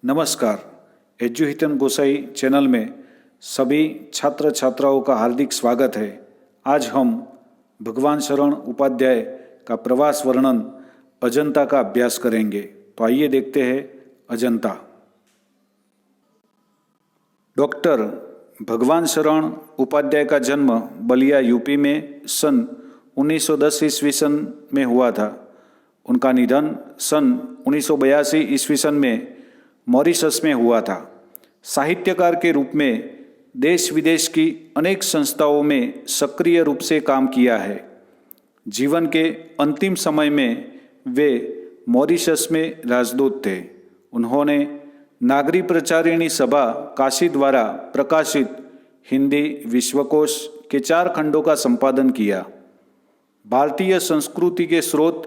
नमस्कार। एजुहितन गोसाई चैनल में सभी छात्र छात्राओं का हार्दिक स्वागत है। आज हम भगवान शरण उपाध्याय का प्रवास वर्णन अजंता का अभ्यास करेंगे। तो आइए देखते हैं अजंता। डॉक्टर भगवान शरण उपाध्याय का जन्म बलिया यूपी में सन 1910 ईस्वी सन में हुआ था। उनका निधन सन 1982 ईस्वी सन में मॉरिशस में हुआ था। साहित्यकार के रूप में देश विदेश की अनेक संस्थाओं में सक्रिय रूप से काम किया है। जीवन के अंतिम समय में वे मॉरिशस में राजदूत थे। उन्होंने नागरी प्रचारिणी सभा काशी द्वारा प्रकाशित हिंदी विश्वकोश के 4 खंडों का संपादन किया। भारतीय संस्कृति के स्रोत,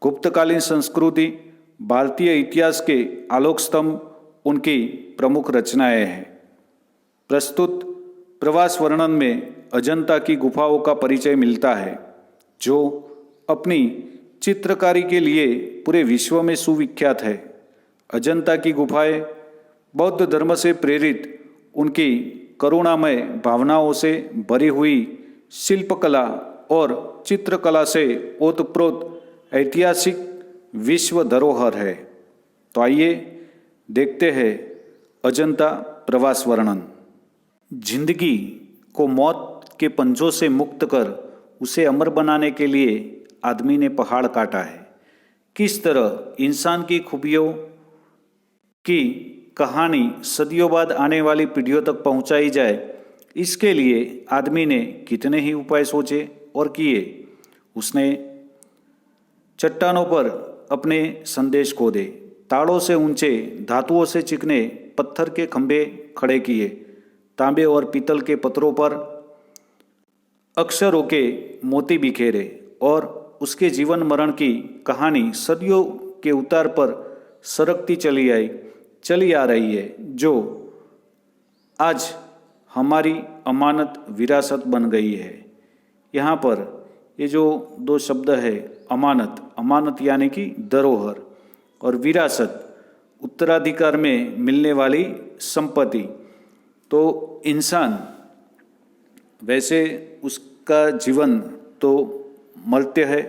गुप्तकालीन संस्कृति, भारतीय इतिहास के आलोक स्तंभ उनकी प्रमुख रचनाएं हैं। प्रस्तुत प्रवास वर्णन में अजंता की गुफाओं का परिचय मिलता है, जो अपनी चित्रकारी के लिए पूरे विश्व में सुविख्यात है। अजंता की गुफाएं बौद्ध धर्म से प्रेरित उनकी करुणामय भावनाओं से भरी हुई शिल्पकला और चित्रकला से ओतप्रोत ऐतिहासिक विश्व धरोहर है। तो आइए देखते हैं अजंता प्रवास वर्णन। जिंदगी को मौत के पंजों से मुक्त कर उसे अमर बनाने के लिए आदमी ने पहाड़ काटा है। किस तरह इंसान की खूबियों की कहानी सदियों बाद आने वाली पीढ़ियों तक पहुंचाई जाए, इसके लिए आदमी ने कितने ही उपाय सोचे और किए। उसने चट्टानों पर अपने संदेश खोदे, ताड़ों से ऊंचे, धातुओं से चिकने पत्थर के खंभे खड़े किए, तांबे और पीतल के पत्थरों पर अक्षरों के मोती बिखेरे और उसके जीवन मरण की कहानी सदियों के उतार पर सरकती चली आ रही है, जो आज हमारी अमानत विरासत बन गई है। यहाँ पर ये जो 2 शब्द है, अमानत यानी कि धरोहर, और विरासत उत्तराधिकार में मिलने वाली संपत्ति। तो इंसान वैसे उसका जीवन तो मर्त्य है,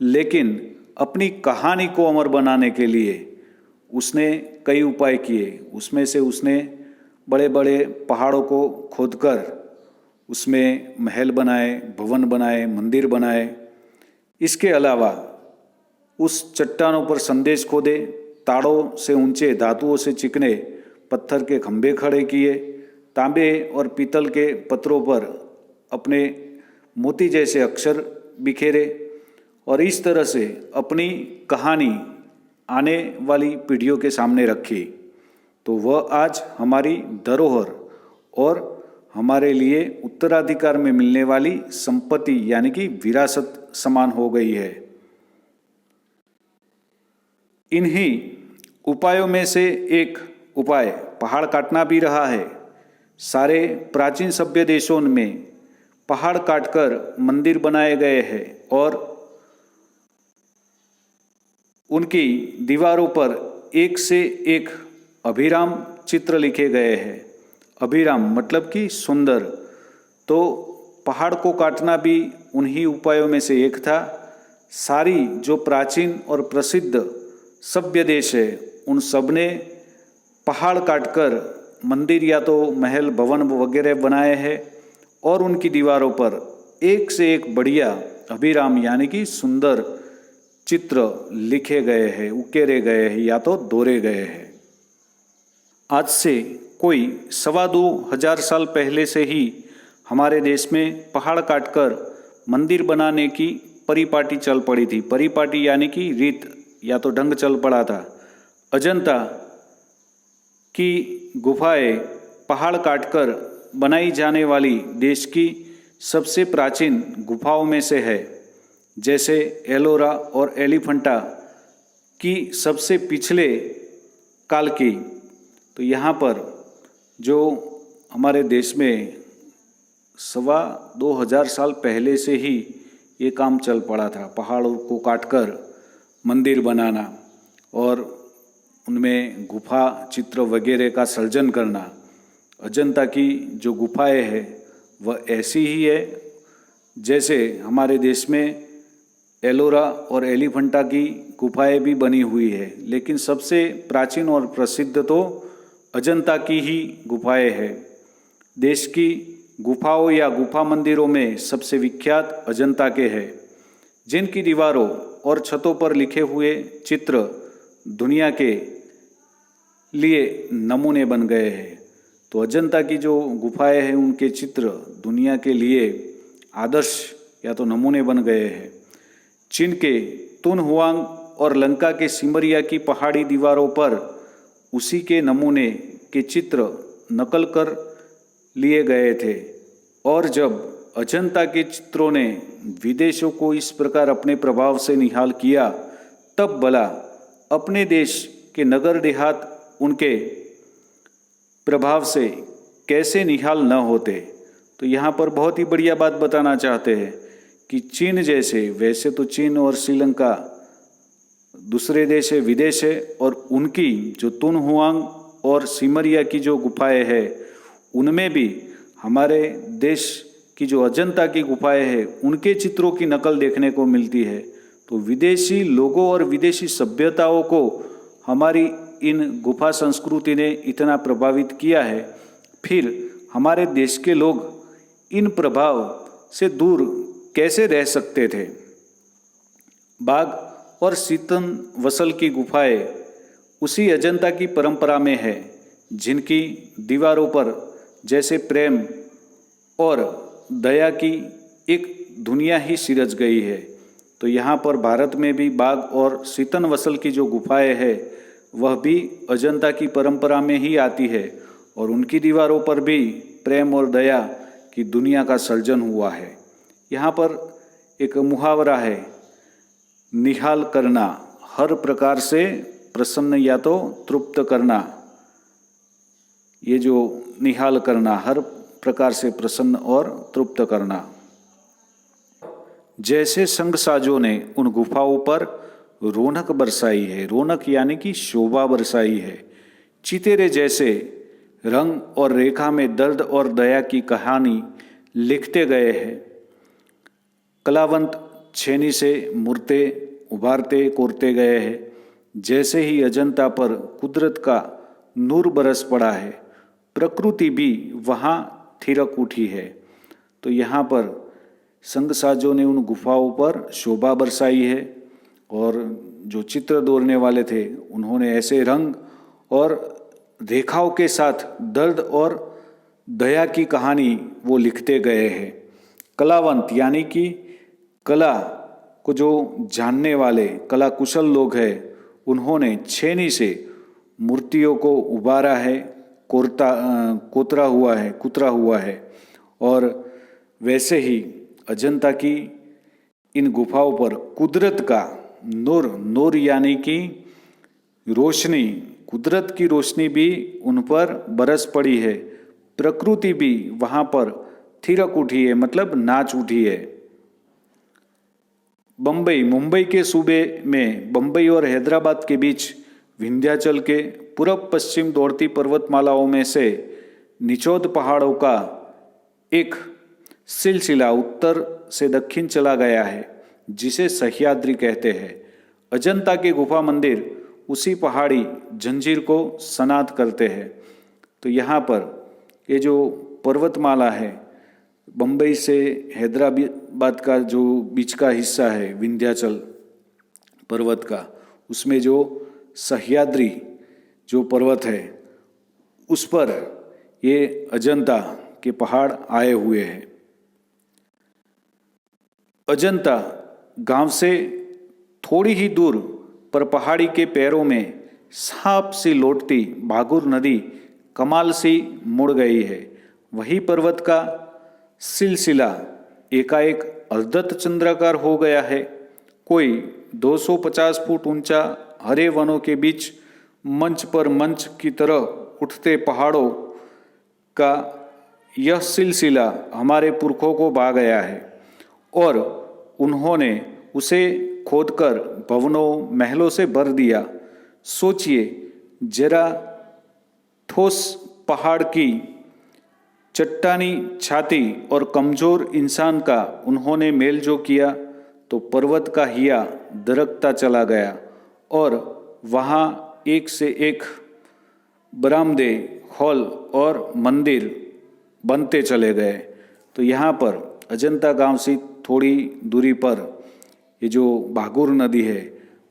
लेकिन अपनी कहानी को अमर बनाने के लिए उसने कई उपाय किए। उसमें से उसने बड़े बड़े पहाड़ों को खोदकर उसमें महल बनाए, भवन बनाए, मंदिर बनाए। इसके अलावा उस चट्टानों पर संदेश खोदे, ताड़ों से ऊंचे, धातुओं से चिकने पत्थर के खंभे खड़े किए, तांबे और पीतल के पत्थरों पर अपने मोती जैसे अक्षर बिखेरे और इस तरह से अपनी कहानी आने वाली पीढ़ियों के सामने रखी। तो वह आज हमारी धरोहर और हमारे लिए उत्तराधिकार में मिलने वाली संपत्ति यानी कि विरासत समान हो गई है। इन्हीं उपायों में से एक उपाय पहाड़ काटना भी रहा है। सारे प्राचीन सभ्य देशों में पहाड़ काटकर मंदिर बनाए गए हैं और उनकी दीवारों पर एक से एक अभिराम चित्र लिखे गए हैं। अभिराम मतलब कि सुंदर। तो पहाड़ को काटना भी उन्हीं उपायों में से एक था। सारी जो प्राचीन और प्रसिद्ध सभ्य देश है, उन सब ने पहाड़ काटकर मंदिर या तो महल, भवन वगैरह बनाए हैं और उनकी दीवारों पर एक से एक बढ़िया अभिराम यानी कि सुंदर चित्र लिखे गए हैं, उकेरे गए हैं या तो दोहरे गए हैं। आज से कोई 2,2500 साल पहले से ही हमारे देश में पहाड़ काटकर मंदिर बनाने की परिपाटी चल पड़ी थी। परिपाटी यानी कि रीत या तो ढंग चल पड़ा था। अजंता की गुफाएं पहाड़ काटकर बनाई जाने वाली देश की सबसे प्राचीन गुफाओं में से है। जैसे एलोरा और एलिफेंटा की सबसे पिछले काल की। तो यहाँ पर जो हमारे देश में 2,2500 साल पहले से ही ये काम चल पड़ा था, पहाड़ों को काटकर मंदिर बनाना और उनमें गुफा चित्र वगैरह का सर्जन करना। अजंता की जो गुफाएं हैं वह ऐसी ही है जैसे हमारे देश में एलोरा और एलिफेंटा की गुफाएं भी बनी हुई है, लेकिन सबसे प्राचीन और प्रसिद्ध तो अजंता की ही गुफाएं हैं। देश की गुफाओं या गुफा मंदिरों में सबसे विख्यात अजंता के हैं, जिनकी दीवारों और छतों पर लिखे हुए चित्र दुनिया के लिए नमूने बन गए हैं। तो अजंता की जो गुफाएं हैं उनके चित्र दुनिया के लिए आदर्श या तो नमूने बन गए हैं। चीन के तुनहुआंग और लंका के सिमरिया की पहाड़ी दीवारों पर उसी के नमूने के चित्र नकल कर लिए गए थे, और जब अजंता के चित्रों ने विदेशों को इस प्रकार अपने प्रभाव से निहाल किया, तब भला अपने देश के नगर देहात उनके प्रभाव से कैसे निहाल न होते। तो यहाँ पर बहुत ही बढ़िया बात बताना चाहते हैं कि चीन जैसे, वैसे तो चीन और श्रीलंका दूसरे देश है, विदेश है, और उनकी जो तुनहुआंग और सिमरिया की जो गुफाएं हैं उनमें भी हमारे देश की जो अजंता की गुफाएं हैं उनके चित्रों की नकल देखने को मिलती है। तो विदेशी लोगों और विदेशी सभ्यताओं को हमारी इन गुफा संस्कृति ने इतना प्रभावित किया है, फिर हमारे देश के लोग इन प्रभाव से दूर कैसे रह सकते थे। बाघ और सीतन वसल की गुफाएं उसी अजंता की परंपरा में है, जिनकी दीवारों पर जैसे प्रेम और दया की एक दुनिया ही सिरज गई है। तो यहाँ पर भारत में भी बाघ और सीतन वसल की जो गुफाएं हैं वह भी अजंता की परंपरा में ही आती है, और उनकी दीवारों पर भी प्रेम और दया की दुनिया का सर्जन हुआ है। यहाँ पर एक मुहावरा है, निहाल करना, हर प्रकार से प्रसन्न या तो तृप्त करना। ये जो निहाल करना, हर प्रकार से प्रसन्न और तृप्त करना। जैसे संगसाजों ने उन गुफाओं पर रौनक बरसाई है, रौनक यानी कि शोभा बरसाई है। चितेरे जैसे रंग और रेखा में दर्द और दया की कहानी लिखते गए हैं। कलावंत छेनी से मूर्तें उभारते कोरते गए हैं। जैसे ही अजंता पर कुदरत का नूर बरस पड़ा है, प्रकृति भी वहाँ थिरक उठी है। तो यहाँ पर संगसाजों ने उन गुफाओं पर शोभा बरसाई है, और जो चित्र दौरने वाले थे उन्होंने ऐसे रंग और रेखाओं के साथ दर्द और दया की कहानी वो लिखते गए हैं। कलावंत यानी कि कला को जो जानने वाले कला कुशल लोग हैं, उन्होंने छेनी से मूर्तियों को उबारा है, कुतरा हुआ है। और वैसे ही अजंता की इन गुफाओं पर कुदरत का नूर यानी कि रोशनी, कुदरत की रोशनी भी उन पर बरस पड़ी है। प्रकृति भी वहाँ पर थिरक उठी है, मतलब नाच उठी है। मुंबई के सूबे में बम्बई और हैदराबाद के बीच विंध्याचल के पूर्व पश्चिम दौड़ती पर्वतमालाओं में से निचोद पहाड़ों का एक सिलसिला उत्तर से दक्षिण चला गया है, जिसे सह्याद्री कहते हैं। अजंता के गुफा मंदिर उसी पहाड़ी जंजीर को सनात करते हैं। तो यहाँ पर ये जो पर्वतमाला है, बम्बई से हैदराबाद का जो बीच का हिस्सा है विंध्याचल पर्वत का, उसमें जो सह्याद्री जो पर्वत है उस पर ये अजंता के पहाड़ आए हुए हैं। अजंता गांव से थोड़ी ही दूर पर पहाड़ी के पैरों में सांप सी लौटती भागुर नदी कमाल सी मुड़ गई है। वही पर्वत का सिलसिला एकाएक अर्धत चंद्राकार हो गया है। कोई 250 फुट ऊंचा हरे वनों के बीच मंच पर मंच की तरह उठते पहाड़ों का यह सिलसिला हमारे पुरखों को भा गया है, और उन्होंने उसे खोदकर भवनों महलों से भर दिया। सोचिए, जरा ठोस पहाड़ की चट्टानी छाती और कमजोर इंसान का उन्होंने मेल जो किया तो पर्वत का हिया दरकता चला गया और वहाँ एक से एक बरामदे, हॉल और मंदिर बनते चले गए। तो यहाँ पर अजंता गांव से थोड़ी दूरी पर ये जो भागुर नदी है,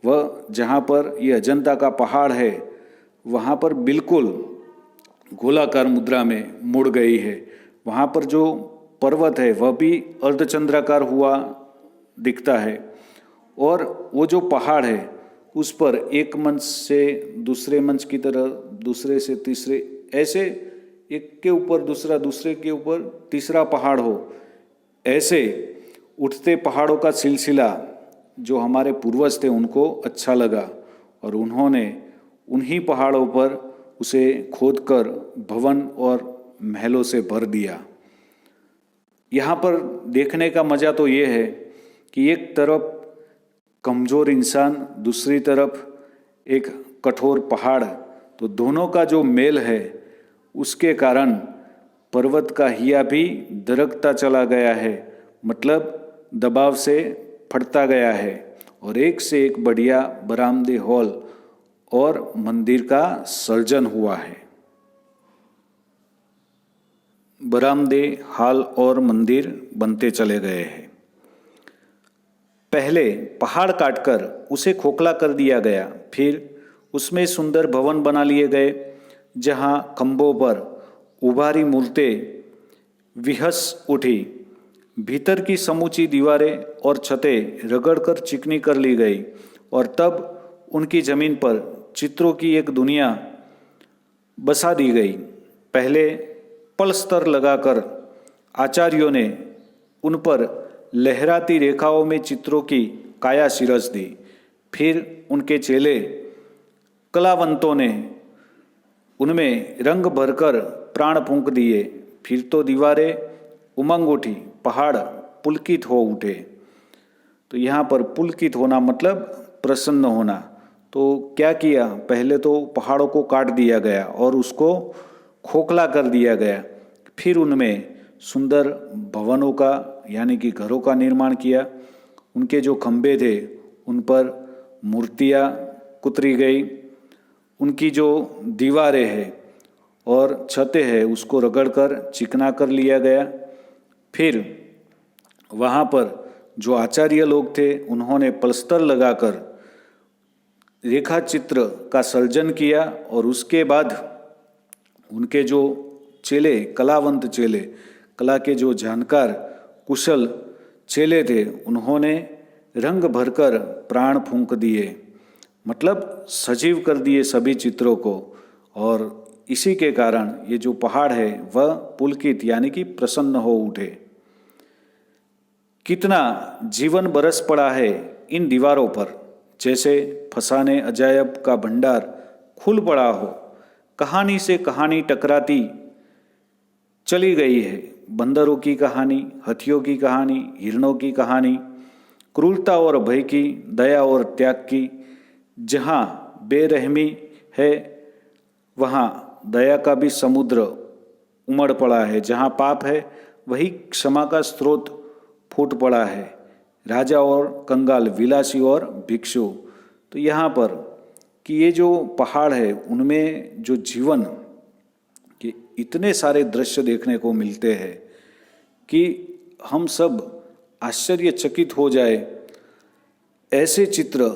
वह जहाँ पर ये अजंता का पहाड़ है, वहाँ पर बिल्कुल गोलाकार मुद्रा में मुड़ गई है। वहाँ पर जो पर्वत है वह भी अर्धचंद्राकार हुआ दिखता है और वो जो पहाड़ है उस पर एक मंच से दूसरे मंच की तरह, दूसरे से तीसरे, ऐसे एक के ऊपर दूसरा, दूसरे के ऊपर तीसरा पहाड़ हो, ऐसे उठते पहाड़ों का सिलसिला जो हमारे पूर्वज थे उनको अच्छा लगा और उन्होंने उन्हीं पहाड़ों पर उसे खोदकर भवन और महलों से भर दिया। यहाँ पर देखने का मज़ा तो ये है कि एक तरफ कमज़ोर इंसान, दूसरी तरफ एक कठोर पहाड़, तो दोनों का जो मेल है उसके कारण पर्वत का हिया भी दरकता चला गया है, मतलब दबाव से फटता गया है और एक से एक बढ़िया बरामदे, हॉल और मंदिर का सर्जन हुआ है। बरामदे, हॉल और मंदिर बनते चले गए हैं। पहले पहाड़ काटकर उसे खोखला कर दिया गया, फिर उसमें सुंदर भवन बना लिए गए जहां खंभों पर उभारी मूर्तें विहस उठी। भीतर की समूची दीवारें और छतें रगड़कर चिकनी कर ली गई और तब उनकी जमीन पर चित्रों की एक दुनिया बसा दी गई। पहले पलस्तर लगाकर आचार्यों ने उन पर लहराती रेखाओं में चित्रों की काया सिरस दी। फिर उनके चेले कलावंतों ने उनमें रंग भरकर प्राण फूंक दिए। फिर तो दीवारें उमंग उठी, पहाड़ पुलकित हो उठे। तो यहाँ पर पुलकित होना मतलब प्रसन्न होना। तो क्या किया, पहले तो पहाड़ों को काट दिया गया और उसको खोखला कर दिया गया। फिर उनमें सुंदर भवनों का यानी कि घरों का निर्माण किया। उनके जो खंभे थे उन पर मूर्तियाँ कुतरी गई। उनकी जो दीवारें हैं और छतें हैं उसको रगड़कर चिकना कर लिया गया। फिर वहाँ पर जो आचार्य लोग थे उन्होंने प्लस्तर लगाकर रेखा चित्र का सर्जन किया और उसके बाद उनके जो चेले, कलावंत चेले, कला के जो जानकार कुशल चेले थे, उन्होंने रंग भरकर प्राण फूंक दिए, मतलब सजीव कर दिए सभी चित्रों को। और इसी के कारण ये जो पहाड़ है वह पुलकित यानी कि प्रसन्न हो उठे। कितना जीवन बरस पड़ा है इन दीवारों पर, जैसे फसाने अजायब का भंडार खुल पड़ा हो। कहानी से कहानी टकराती चली गई है। बंदरों की कहानी, हाथियों की कहानी, हिरणों की कहानी, क्रूरता और भय की, दया और त्याग की। जहाँ बेरहमी है वहाँ दया का भी समुद्र उमड़ पड़ा है। जहाँ पाप है वही क्षमा का स्रोत फूट पड़ा है। राजा और कंगाल, विलासी और भिक्षु। तो यहाँ पर कि ये जो पहाड़ है उनमें जो जीवन के इतने सारे दृश्य देखने को मिलते हैं कि हम सब आश्चर्यचकित हो जाए। ऐसे चित्र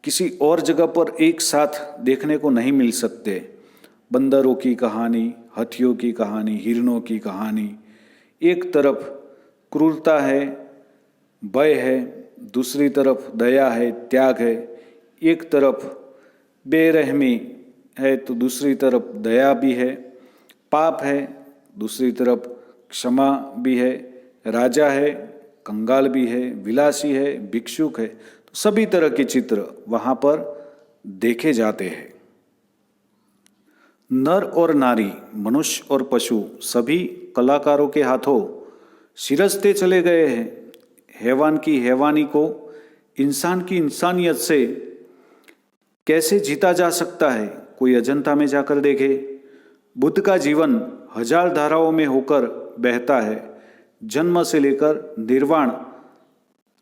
किसी और जगह पर एक साथ देखने को नहीं मिल सकते। बंदरों की कहानी, हाथियों की कहानी, हिरणों की कहानी, एक तरफ क्रूरता है, भय है, दूसरी तरफ दया है, त्याग है। एक तरफ बेरहमी है तो दूसरी तरफ दया भी है। पाप है, दूसरी तरफ क्षमा भी है। राजा है, कंगाल भी है, विलासी है, भिक्षुक है। तो सभी तरह के चित्र वहाँ पर देखे जाते हैं। नर और नारी, मनुष्य और पशु सभी कलाकारों के हाथों सिरजते चले गए हैं। हैवान की हैवानी को इंसान की इंसानियत से कैसे जीता जा सकता है, कोई अजंता में जाकर देखे। बुद्ध का जीवन 1000 धाराओं में होकर बहता है। जन्म से लेकर निर्वाण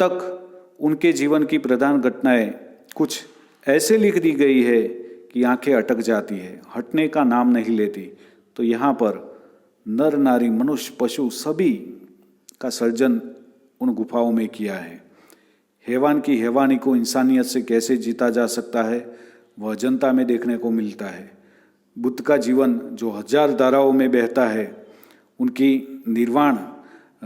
तक उनके जीवन की प्रधान घटनाएं कुछ ऐसे लिख दी गई है कि आंखें अटक जाती है, हटने का नाम नहीं लेती। तो यहाँ पर नर नारी मनुष्य पशु सभी का सर्जन उन गुफाओं में किया है। हैवान की हैवानी को इंसानियत से कैसे जीता जा सकता है वह अजंता में देखने को मिलता है। बुद्ध का जीवन जो 1000 धाराओं में बहता है, उनकी निर्वाण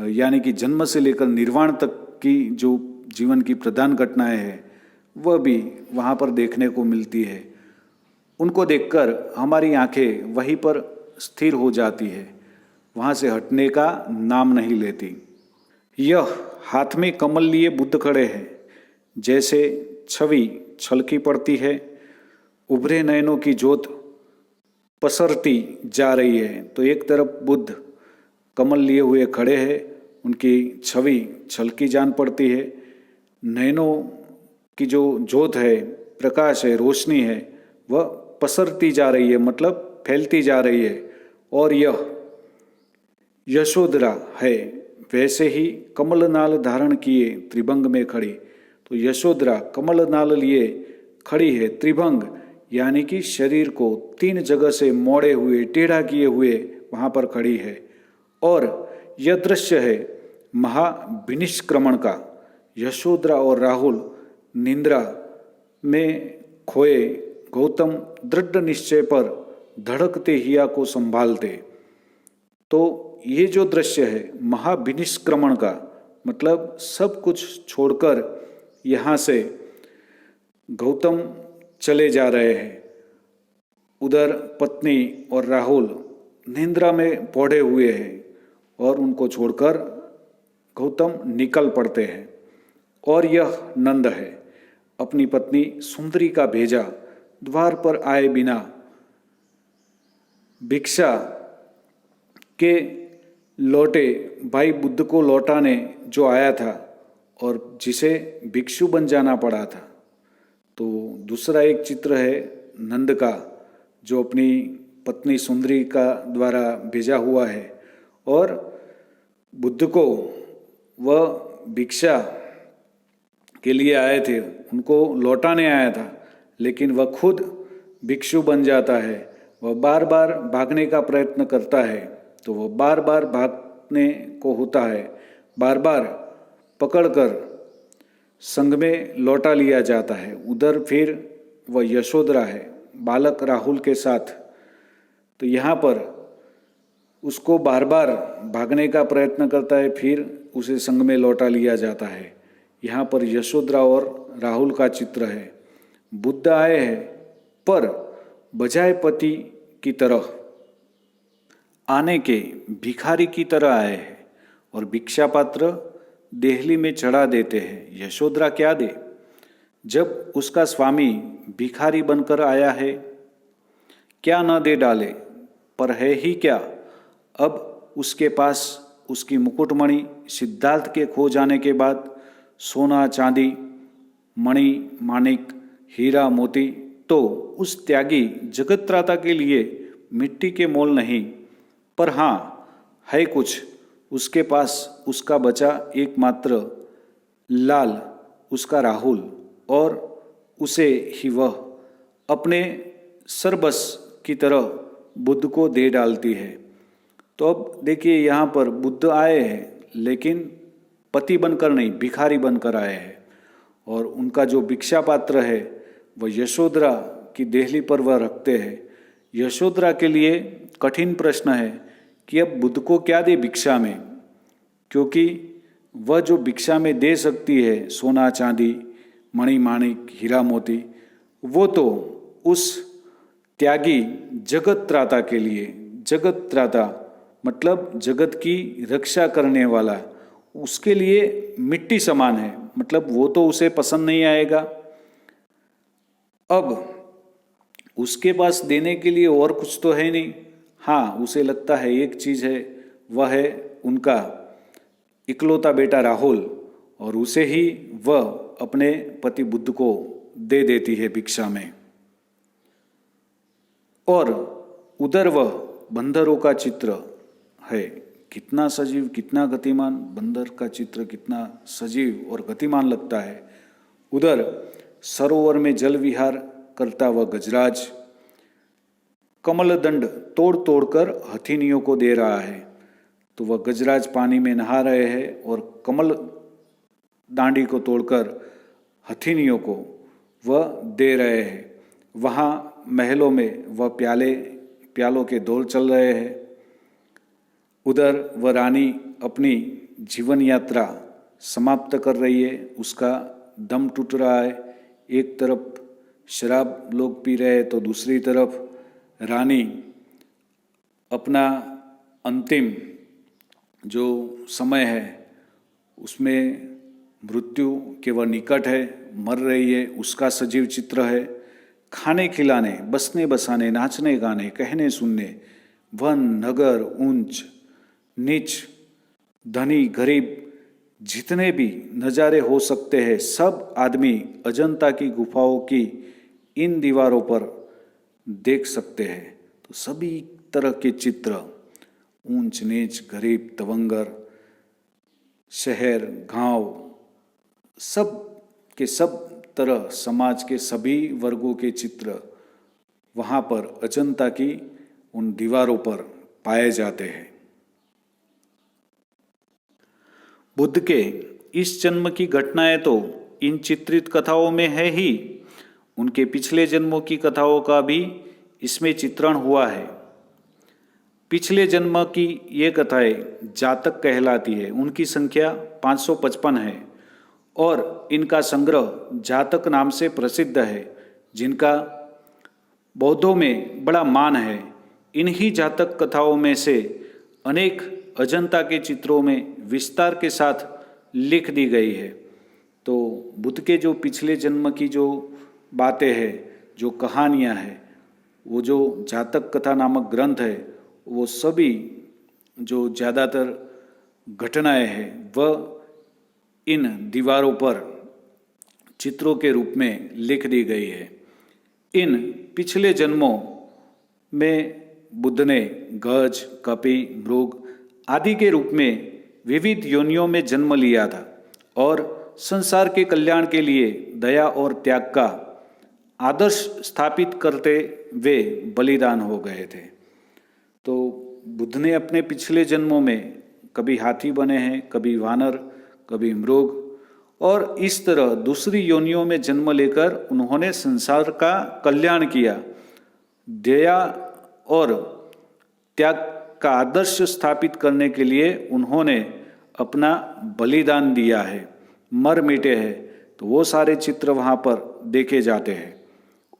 यानी कि जन्म से लेकर निर्वाण तक की जो जीवन की प्रधान घटनाएं हैं वह भी वहाँ पर देखने को मिलती है। उनको देखकर हमारी आंखें वहीं पर स्थिर हो जाती है, वहाँ से हटने का नाम नहीं लेती। यह हाथ में कमल लिए बुद्ध खड़े हैं, जैसे छवि छलकी पड़ती है, उभरे नयनों की ज्योत पसरती जा रही है। तो एक तरफ बुद्ध कमल लिए हुए खड़े हैं, उनकी छवि छलकी जान पड़ती है, नयनों की जो ज्योत है, प्रकाश है, रोशनी है, वह पसरती जा रही है, मतलब फैलती जा रही है। और यह यशोधरा है, वैसे ही कमल नाल धारण किए त्रिभंग में खड़ी। तो यशोधरा कमल नाल लिए खड़ी है, त्रिभंग यानी कि शरीर को 3 जगह से मोड़े हुए, टेढ़ा किए हुए वहाँ पर खड़ी है। और यह दृश्य है महाविनिष्क्रमण का। यशोधरा और राहुल निंद्रा में खोए गौतम दृढ़ निश्चय पर धड़कते हिया को संभालते। तो ये जो दृश्य है महाविनिष्क्रमण का, मतलब सब कुछ छोड़कर यहाँ से गौतम चले जा रहे हैं। उधर पत्नी और राहुल निंद्रा में पौड़े हुए हैं और उनको छोड़कर गौतम निकल पड़ते हैं। और यह नंद है, अपनी पत्नी सुंदरी का भेजा द्वार पर आए बिना भिक्षा के लौटे भाई बुद्ध को लौटाने जो आया था और जिसे भिक्षु बन जाना पड़ा था। तो दूसरा एक चित्र है नंद का, जो अपनी पत्नी सुंदरी का द्वारा भेजा हुआ है और बुद्ध को वह भिक्षा के लिए आए थे, उनको लौटाने आया था, लेकिन वह खुद भिक्षु बन जाता है। वह बार बार भागने का प्रयत्न करता है, तो वह बार बार भागने को होता है, बार बार पकड़कर संग में लौटा लिया जाता है। उधर फिर वह यशोधरा है बालक राहुल के साथ, तो यहाँ पर उसको बार बार भागने का प्रयत्न करता है, फिर उसे संग में लौटा लिया जाता है। यहाँ पर यशोधरा और राहुल का चित्र है। बुद्ध आए हैं पर बजाय पति की तरह आने के भिखारी की तरह आए हैं और भिक्षा पात्र देहली में चढ़ा देते हैं। यशोधरा क्या दे जब उसका स्वामी भिखारी बनकर आया है? क्या न दे डाले, पर है ही क्या। अब उसके पास उसकी मुकुटमणि सिद्धार्थ के खो जाने के बाद सोना चांदी मणि माणिक हीरा मोती तो उस त्यागी जगतत्राता के लिए मिट्टी के मोल नहीं, पर हाँ है कुछ उसके पास, उसका बचा एकमात्र लाल, उसका राहुल, और उसे ही वह अपने सरबस की तरह बुद्ध को दे डालती है। तो अब देखिए यहाँ पर बुद्ध आए हैं, लेकिन पति बनकर नहीं, भिखारी बनकर आए हैं। और उनका जो भिक्षा पात्र है वह यशोधरा की देहली पर वह रखते हैं। यशोधरा के लिए कठिन प्रश्न है कि अब बुद्ध को क्या दे भिक्षा में, क्योंकि वह जो भिक्षा में दे सकती है सोना चांदी मणि माणिक हीरा मोती, वो तो उस त्यागी जगत त्राता के लिए, जगत त्राता मतलब जगत की रक्षा करने वाला, उसके लिए मिट्टी समान है, मतलब वो तो उसे पसंद नहीं आएगा। अब उसके पास देने के लिए और कुछ तो है नहीं। हाँ, उसे लगता है एक चीज़ है, वह है उनका इकलौता बेटा राहुल, और उसे ही वह अपने पति बुद्ध को दे देती है भिक्षा में। और उधर वह बंदरों का चित्र है। कितना सजीव, कितना गतिमान, बंदर का चित्र कितना सजीव और गतिमान लगता है। उधर सरोवर में जल विहार करता वह गजराज कमल दंड तोड़ तोड़कर हथिनियों को दे रहा है। तो वह गजराज पानी में नहा रहे हैं और कमल डांडी को तोड़कर हथिनियों को वह दे रहे हैं। वहाँ महलों में वह प्यालों के दौर चल रहे हैं। उधर वह रानी अपनी जीवन यात्रा समाप्त कर रही है, उसका दम टूट रहा है। एक तरफ शराब लोग पी रहे हैं तो दूसरी तरफ रानी अपना अंतिम जो समय है उसमें मृत्यु के वह निकट है, मर रही है, उसका सजीव चित्र है। खाने खिलाने, बसने बसाने, नाचने गाने, कहने सुनने, वन नगर ऊंच नीच, धनी गरीब, जितने भी नज़ारे हो सकते हैं सब आदमी अजंता की गुफाओं की इन दीवारों पर देख सकते हैं। तो सभी तरह के चित्र, ऊंच नीच, गरीब, तवंगर, शहर, गांव, सब के सब तरह समाज के सभी वर्गों के चित्र वहाँ पर अजंता की उन दीवारों पर पाए जाते हैं। बुद्ध के इस जन्म की घटनाएं तो इन चित्रित कथाओं में है ही, उनके पिछले जन्मों की कथाओं का भी इसमें चित्रण हुआ है। पिछले जन्म की ये कथाएं जातक कहलाती है। उनकी संख्या 555 है और इनका संग्रह जातक नाम से प्रसिद्ध है, जिनका बौद्धों में बड़ा मान है। इन्हीं जातक कथाओं में से अनेक अजंता के चित्रों में विस्तार के साथ लिख दी गई है। तो बुद्ध के जो पिछले जन्म की जो बातें हैं, जो कहानियाँ हैं, वो जो जातक कथा नामक ग्रंथ है, वो सभी जो ज़्यादातर घटनाएं हैं वह इन दीवारों पर चित्रों के रूप में लिख दी गई है। इन पिछले जन्मों में बुद्ध ने गज, कपि, मृग आदि के रूप में विविध योनियों में जन्म लिया था और संसार के कल्याण के लिए दया और त्याग का आदर्श स्थापित करते वे बलिदान हो गए थे। तो बुद्ध ने अपने पिछले जन्मों में कभी हाथी बने हैं, कभी वानर, कभी मृग, और इस तरह दूसरी योनियों में जन्म लेकर उन्होंने संसार का कल्याण किया। दया और त्याग का आदर्श स्थापित करने के लिए उन्होंने अपना बलिदान दिया है, मर मिटे हैं। तो वो सारे चित्र वहाँ पर देखे जाते हैं।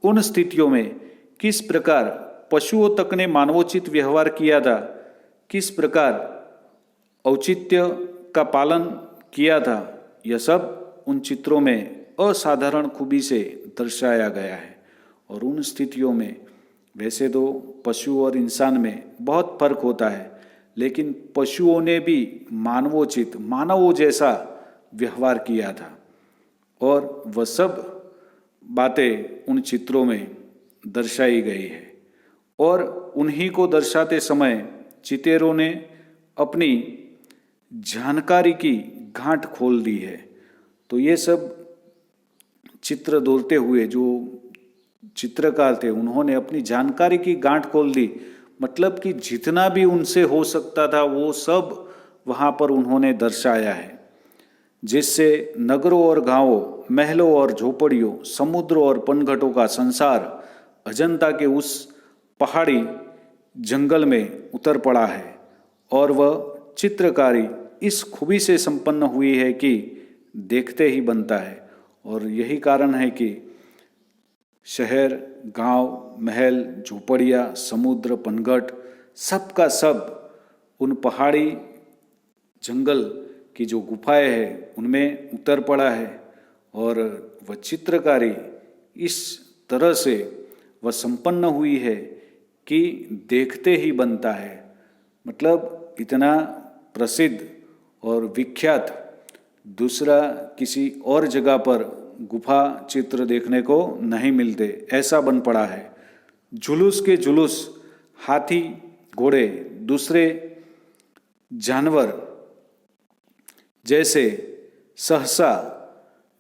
उन स्थितियों में किस प्रकार पशुओं तक ने मानवोचित व्यवहार किया था, किस प्रकार औचित्य का पालन किया था, यह सब उन चित्रों में असाधारण खूबी से दर्शाया गया है। और उन स्थितियों में वैसे तो पशु और इंसान में बहुत फर्क होता है, लेकिन पशुओं ने भी मानवोचित, मानवों जैसा व्यवहार किया था और वह सब बातें उन चित्रों में दर्शाई गई है। और उन्हीं को दर्शाते समय चितेरों ने अपनी जानकारी की गांठ खोल दी है। तो ये सब चित्र दौड़ते हुए जो चित्रकार थे उन्होंने अपनी जानकारी की गांठ खोल दी, मतलब कि जितना भी उनसे हो सकता था वो सब वहाँ पर उन्होंने दर्शाया है, जिससे नगरों और गांवों, महलों और झोपड़ियों, समुद्रों और पनघटों का संसार अजंता के उस पहाड़ी जंगल में उतर पड़ा है। और वह चित्रकारी इस खूबी से संपन्न हुई है कि देखते ही बनता है। और यही कारण है कि शहर, गांव, महल, झोपड़ियाँ, समुद्र, पनघट, सब का सब उन पहाड़ी जंगल की जो गुफाएं हैं उनमें उतर पड़ा है। और वह चित्रकारी इस तरह से वह संपन्न हुई है कि देखते ही बनता है। मतलब इतना प्रसिद्ध और विख्यात दूसरा किसी और जगह पर गुफा चित्र देखने को नहीं मिलते, ऐसा बन पड़ा है। जुलूस के जुलूस हाथी, घोड़े, दूसरे जानवर जैसे सहसा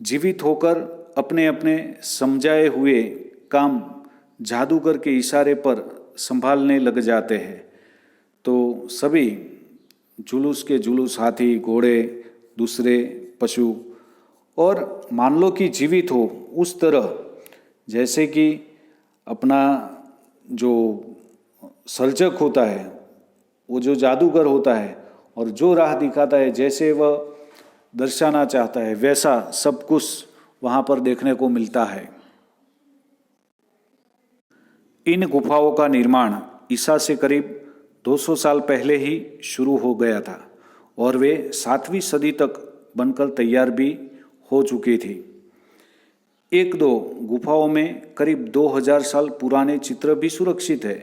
जीवित होकर अपने अपने समझाए हुए काम जादूगर के इशारे पर संभालने लग जाते हैं। तो सभी जुलूस के जुलूस हाथी, घोड़े, दूसरे पशु, और मान लो कि जीवित हो उस तरह जैसे कि अपना जो सर्जक होता है, वो जो जादूगर होता है और जो राह दिखाता है, जैसे वह दर्शाना चाहता है वैसा सब कुछ वहाँ पर देखने को मिलता है। इन गुफाओं का निर्माण ईसा से करीब 200 साल पहले ही शुरू हो गया था और वे 7वीं सदी तक बनकर तैयार भी हो चुकी थी। एक दो गुफाओं में करीब 2000 साल पुराने चित्र भी सुरक्षित है,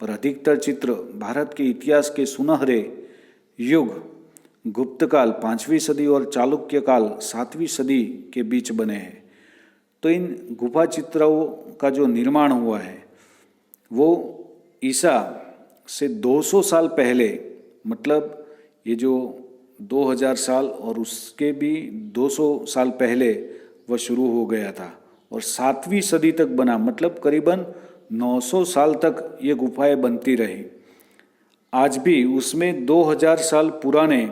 पर अधिकतर चित्र भारत के इतिहास के सुनहरे युग गुप्तकाल 5वीं सदी और चालुक्य काल 7वीं सदी के बीच बने हैं। तो इन गुफा चित्रों का जो निर्माण हुआ है वो ईसा से 200 साल पहले, मतलब ये जो 2000 साल और उसके भी 200 साल पहले वह शुरू हो गया था और 7वीं सदी तक बना, मतलब करीबन 900 साल तक ये गुफाएं बनती रही। आज भी उसमें 2000 साल पुराने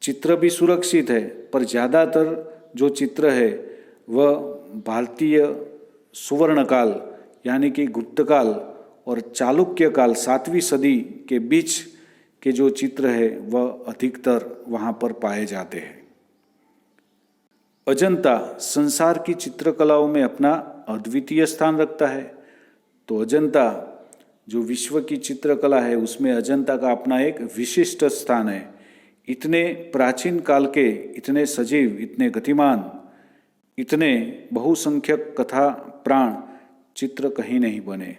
चित्र भी सुरक्षित है, पर ज़्यादातर जो चित्र है वह भारतीय सुवर्णकाल यानी कि गुप्तकाल और चालुक्य काल 7वीं सदी के बीच के जो चित्र है वह अधिकतर वहाँ पर पाए जाते हैं। अजंता संसार की चित्रकलाओं में अपना अद्वितीय स्थान रखता है। तो अजंता जो विश्व की चित्रकला है उसमें अजंता का अपना एक विशिष्ट स्थान है। इतने प्राचीन काल के, इतने सजीव, इतने गतिमान, इतने बहुसंख्यक कथा प्राण चित्र कहीं नहीं बने।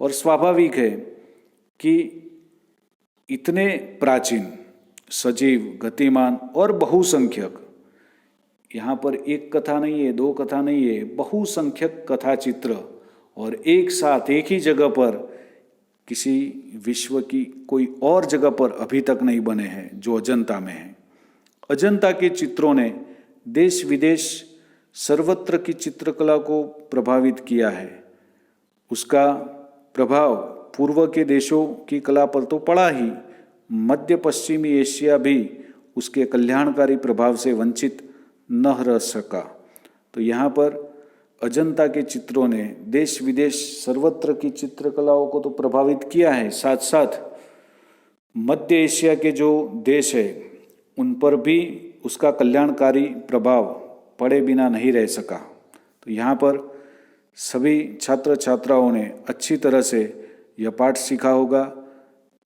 और स्वाभाविक है कि इतने प्राचीन, सजीव, गतिमान और बहुसंख्यक, यहाँ पर एक कथा नहीं है, दो कथा नहीं है, बहुसंख्यक कथा चित्र और एक साथ एक ही जगह पर किसी विश्व की कोई और जगह पर अभी तक नहीं बने हैं जो अजंता में है। अजंता के चित्रों ने देश विदेश सर्वत्र की चित्रकला को प्रभावित किया है। उसका प्रभाव पूर्व के देशों की कला पर तो पड़ा ही, मध्य पश्चिमी एशिया भी उसके कल्याणकारी प्रभाव से वंचित न रह सका। तो यहाँ पर अजंता के चित्रों ने देश विदेश सर्वत्र की चित्रकलाओं को तो प्रभावित किया है, साथ साथ मध्य एशिया के जो देश है उन पर भी उसका कल्याणकारी प्रभाव पड़े बिना नहीं रह सका। तो यहाँ पर सभी छात्र छात्राओं ने अच्छी तरह से यह पाठ सीखा होगा।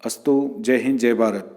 अस्तु। जय हिंद, जय भारत।